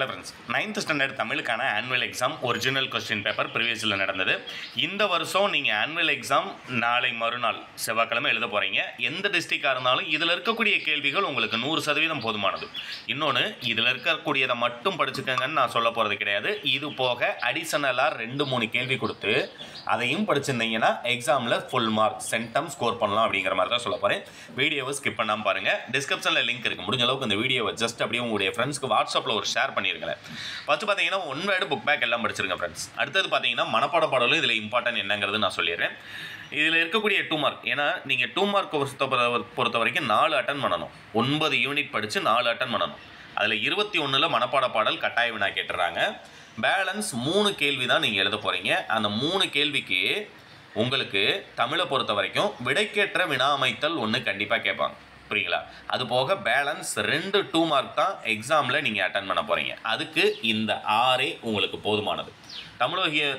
Hello friends, 9th standard தமிழுக்கான annual exam original question paper ப்ரீவியஸில் நடந்தது. இந்த வருஷம் நீங்கள் ஆனுவல் எக்ஸாம் நாளை மறுநாள் செவ்வாய்க்கிழமை எழுத போகிறீங்க. எந்த டிஸ்ட்ரிக்டாக இருந்தாலும் இதில் இருக்கக்கூடிய கேள்விகள் உங்களுக்கு 100% போதுமானது. இன்னொன்று, இதில் இருக்கக்கூடியதை மட்டும் படிச்சுக்கங்கன்னு நான் சொல்ல போகிறது கிடையாது. இது போக அடிஷனலாக 2-3 கேள்வி கொடுத்து அதையும் படிச்சிருந்தீங்கன்னா எக்ஸாமில் ஃபுல் மார்க் சென்டம் ஸ்கோர் பண்ணலாம் அப்படிங்கிற மாதிரி தான் சொல்ல போகிறேன். வீடியோவை ஸ்கிப் பண்ணாமல் பாருங்கள். டிஸ்கிரிப்ஷனில் லிங்க் இருக்குது. முடிஞ்ச அளவுக்கு இந்த வீடியோவை ஜஸ்ட் அப்படியே உங்களுடைய ஃப்ரெண்ட்ஸ்க்கு வாட்ஸ்அப்பில் ஒரு ஷேர் பண்ணிருங்களேன். ஃபர்ஸ்ட் பார்த்தீங்கன்னா ஒன் வேர்டு புக் பேக் எல்லாம் படிச்சிருங்க ஃப்ரெண்ட்ஸ். அடுத்தது பார்த்தீங்கன்னா மனப்பாட பாடலும் இதில் இம்பார்ட்டன்ட் என்னங்கிறது நான் சொல்லிடுறேன். இதில் இருக்கக்கூடிய 2 மார்க், ஏன்னா நீங்கள் 2 மார்க் பொறுத்த வரைக்கும் 4 அட்டன் பண்ணணும். 9 யூனிட் படித்து 4 அட்டன் பண்ணணும். அதில் 21 மனப்பாட பாடல் கட்டாய வினா கேட்டுறாங்க. பேலன்ஸ் 3 கேள்வி தான் நீங்கள் எழுத போகிறீங்க. அந்த 3 கேள்விக்கு உங்களுக்கு தமிழை பொறுத்த வரைக்கும் விடைக்கேற்ற வினா அமைத்தல் ஒன்று கண்டிப்பாக கேட்பாங்க. புரியுங்களா? அது போக பேலன்ஸ் 2 மார்க் தான் எக்ஸாமில் நீங்கள் அட்டன் பண்ண போகிறீங்க. அதுக்கு இந்த 6 உங்களுக்கு போதுமானது.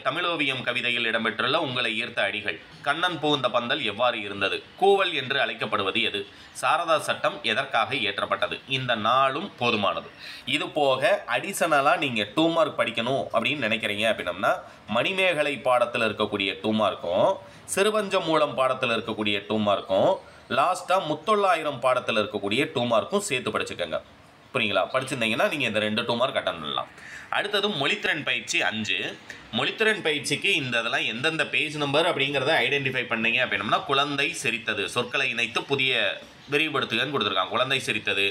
தமிழோவியம் கவிதையில் இடம்பெற்றுள்ள உங்களை ஈர்த்த அடிகள், கண்ணன் புகுந்த பந்தல் எவ்வாறு இருந்தது, கூவல் என்று அழைக்கப்படுவது எது, சாரதா சட்டம் எதற்காக இயற்றப்பட்டது, இந்த 4ம் போதுமானது. இது போக அடிஷனலாக நீங்கள் 2 மார்க் படிக்கணும் அப்படின்னு நினைக்கிறீங்க அப்படின்னம்னா மணிமேகலை பாடத்தில் இருக்கக்கூடிய 2 மார்க்கும், சிறுபஞ்ச மூலம் பாடத்தில் இருக்கக்கூடிய 2 மார்க்கும், லாஸ்ட்டாக முத்தொள்ளாயிரம் பாடத்தில் இருக்கக்கூடிய 2 மார்க்கும் சேர்த்து படிச்சுக்கோங்க. புரியுங்களா? படிச்சிருந்தீங்கன்னா நீங்கள் இந்த 2 மார்க் அட்டன் பண்ணலாம். அடுத்தது மொழித்திறன் பயிற்சி 5. மொழித்திறன் பயிற்சிக்கு இந்த இதெல்லாம் எந்தெந்த பேஜ் நம்பர் அப்படிங்கிறத ஐடென்டிஃபை பண்ணீங்க அப்படின்னம்னா குழந்தை சிரித்தது, சொற்களை இணைத்து புதிய விரிவுபடுத்துகன்னு கொடுத்துருக்காங்க. குழந்தை சிரித்தது,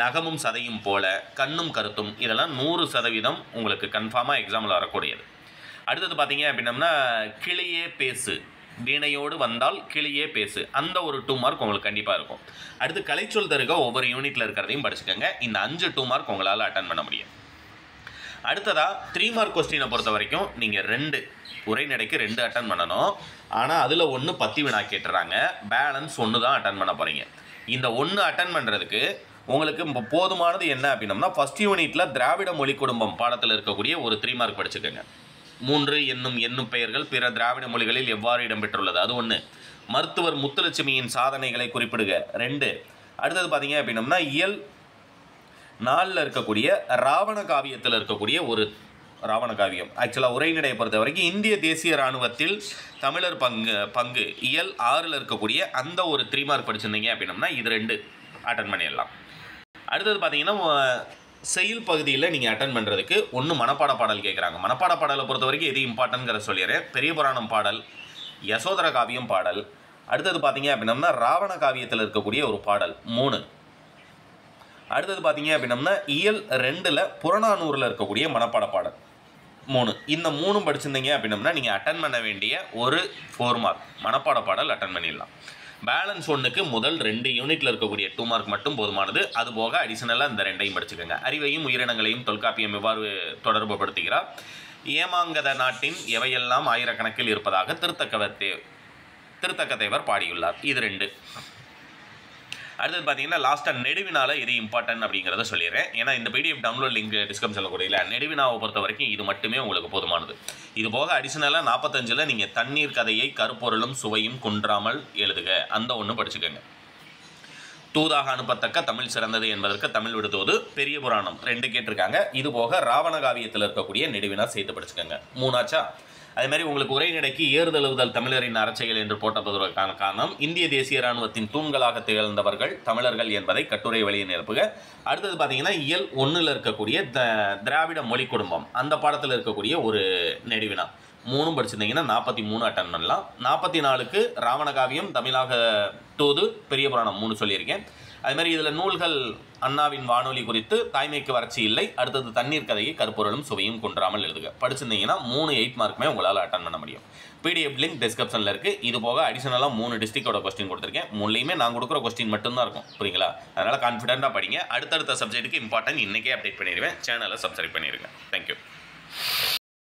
நகமும் சதையும் போல, கண்ணும் கருத்தும், இதெல்லாம் 100% உங்களுக்கு கன்ஃபார்மாக எக்ஸாமில் வரக்கூடியது. அடுத்தது பார்த்தீங்க அப்படின்னம்னா கிளியே பேசு, வீணையோடு வந்தால் கிளியே பேசு, அந்த ஒரு 2 மார்க் உங்களுக்கு கண்டிப்பாக இருக்கும். அடுத்து கலைச்சொல் தருக ஒவ்வொரு யூனிட்டில் இருக்கிறதையும் படிச்சுக்கோங்க. இந்த 5 2 மார்க் உங்களால் அட்டன் பண்ண முடியும். அடுத்ததாக 3 மார்க் கொஸ்டினை பொறுத்த வரைக்கும் நீங்கள் 2 உரைநடைக்கு 2 அட்டன் பண்ணணும். ஆனால் அதில் 1 10 வினா கேட்டுறாங்க. பேலன்ஸ் 1 தான் அட்டன் பண்ண போகிறீங்க. இந்த 1 அட்டன் பண்ணுறதுக்கு உங்களுக்கு போதுமானது என்ன அப்படின்னம்னா ஃபஸ்ட் யூனிட்டில் திராவிட மொழி குடும்பம் பாடத்தில் இருக்கக்கூடிய ஒரு 3 மார்க் படிச்சுக்கோங்க. 3 என்னும் பெயர்கள் பிற திராவிட மொழிகளில் எவ்வாறு இடம்பெற்றுள்ளது, அது 1. மருத்துவர் முத்துலட்சுமியின் சாதனைகளை குறிப்பிடுக 2. அடுத்தது பார்த்தீங்க அப்படின்னம்னா இயல் 4ல் இருக்கக்கூடிய ராவண காவியத்தில் இருக்கக்கூடிய ஒரு ராவண காவியம். ஆக்சுவலாக உரைநடையை பொறுத்த வரைக்கும் இந்திய தேசிய இராணுவத்தில் தமிழர் பங்கு இயல் 6ல் இருக்கக்கூடிய அந்த ஒரு 3 மார்க் படிச்சிருந்தீங்க அப்படின்னம்னா இது 2 அட்டன் பண்ணிடலாம். அடுத்தது பார்த்தீங்கன்னா செயல் பகுதியில் நீங்கள் அட்டன் பண்ணுறதுக்கு 1 மனப்பாட பாடல் கேட்குறாங்க. மனப்பாட பாடலை பொறுத்த வரைக்கும் எது இம்பார்ட்டன்ட்ங்கிற சொல்லிடுறேன். பெரிய புராணம் பாடல், யசோதர காவியம் பாடல், அடுத்தது பார்த்தீங்க அப்படின்னம்னா ராவண காவியத்தில் இருக்கக்கூடிய ஒரு பாடல் 3. அடுத்தது பார்த்தீங்க அப்படின்னம்னா இயல் 2ல் புறநானூரில் இருக்கக்கூடிய மனப்பாட பாடல் 3. இந்த 3ம் படிச்சிருந்தீங்க அப்படின்னம்னா நீங்கள் அட்டன் பண்ண வேண்டிய ஒரு 4 மார்க் மனப்பாட பாடல் அட்டன் பண்ணிடலாம். பேலன்ஸ் 1க்கு முதல் 2 யூனிட்டில் இருக்கக்கூடிய 2 மார்க் மட்டும் போதுமானது. அது போக அடிஷனலாக இந்த 2ஐயும் படிச்சுக்கோங்க. அறிவையும் உயிரினங்களையும் தொல்காப்பியம் எவ்வாறு தொடர்பு படுத்துகிறார், ஏமாங்கத நாட்டின் எவையெல்லாம் ஆயிரக்கணக்கில் இருப்பதாக திருத்தக்கதேவர் பாடியுள்ளார், இது 2. அடுத்தது பார்த்தீங்கன்னா லாஸ்ட்டாக நெடுவினால இது இம்பார்ட்டன்ட் அப்படிங்கிறத சொல்லிடுறேன். ஏன்னா இந்த பிடிஎஃப் டவுன்லோட் லிங்க் டிஸ்கிரிப்ஷனில் கூட இல்லை. நெடுவினாவை பொறுத்த வரைக்கும் இது மட்டுமே உங்களுக்கு போதுமானது. இது போக அடிஷனலாக 45ல் நீங்கள் தண்ணீர் கதையை கருப்பொருளும் சுவையும் குன்றாமல் எழுதுக, அந்த 1 படிச்சுக்கோங்க. தூதாக அனுப்பத்தக்க தமிழ் சிறந்தது என்பதற்கு தமிழ் விடுதோது, பெரிய புராணம் 2 கேட்டிருக்காங்க. இது போக ராவண காவியத்தில் இருக்கக்கூடிய நெடுவினா சேர்த்து படிச்சுக்கோங்க. 3 ஆச்சா? அதேமாதிரி உங்களுக்கு உரைநடைக்கு ஏறுதழுவுதல் தமிழரின் அரசியல் என்று போட்டப்படுவதற்கான காரணம் இந்திய தேசிய இராணுவத்தின் தூண்களாக திகழ்ந்தவர்கள் தமிழர்கள் என்பதை கட்டுரை வழியை நிரப்புக. அடுத்தது பார்த்தீங்கன்னா இயல் 1ல் இருக்கக்கூடிய திராவிட மொழி குடும்பம் அந்த பாடத்தில் இருக்கக்கூடிய ஒரு நெடுவினா 3ம் படிச்சிருந்தீங்கன்னா 43 அட்டன் பண்ணலாம். 44க்கு ராவண காவியம், தமிழாக தூது, பெரிய புராணம் 3 சொல்லியிருக்கேன். அதுமாதிரி இதில் நூல்கள் அண்ணாவின் வானொலி குறித்து, தாய்மைக்கு வறட்சி இல்லை, அடுத்தது தண்ணீர் கதையை கருப்பொருளும் சுவையும் குன்றாமல் எழுதுக படிச்சிருந்தீங்கன்னா 3 8 மார்க்குமே உங்களால் அட்டன் பண்ண முடியும். பிடிஎஃப் லிங்க் டிஸ்கிரிப்ஷனில் இருக்குது. இது போக அடிஷனலாக 3 டிஸ்ட்ரிக்டோட கொஸ்டின் கொடுத்துருக்கேன். 3லையுமே நான் கொடுக்குற கொஸ்டின் மட்டும்தான் இருக்கும். புரியுங்களா? அதனால் கான்ஃபிடென்ட்டாக படிங்க. அடுத்தடுத்த சப்ஜெக்ட்டுக்கு இம்பார்ட்டன்ட் இன்றைக்கே அப்டேட் பண்ணிடுவேன். சேனலை சப்ஸ்கிரைப் பண்ணிடுங்க. தேங்க்யூ.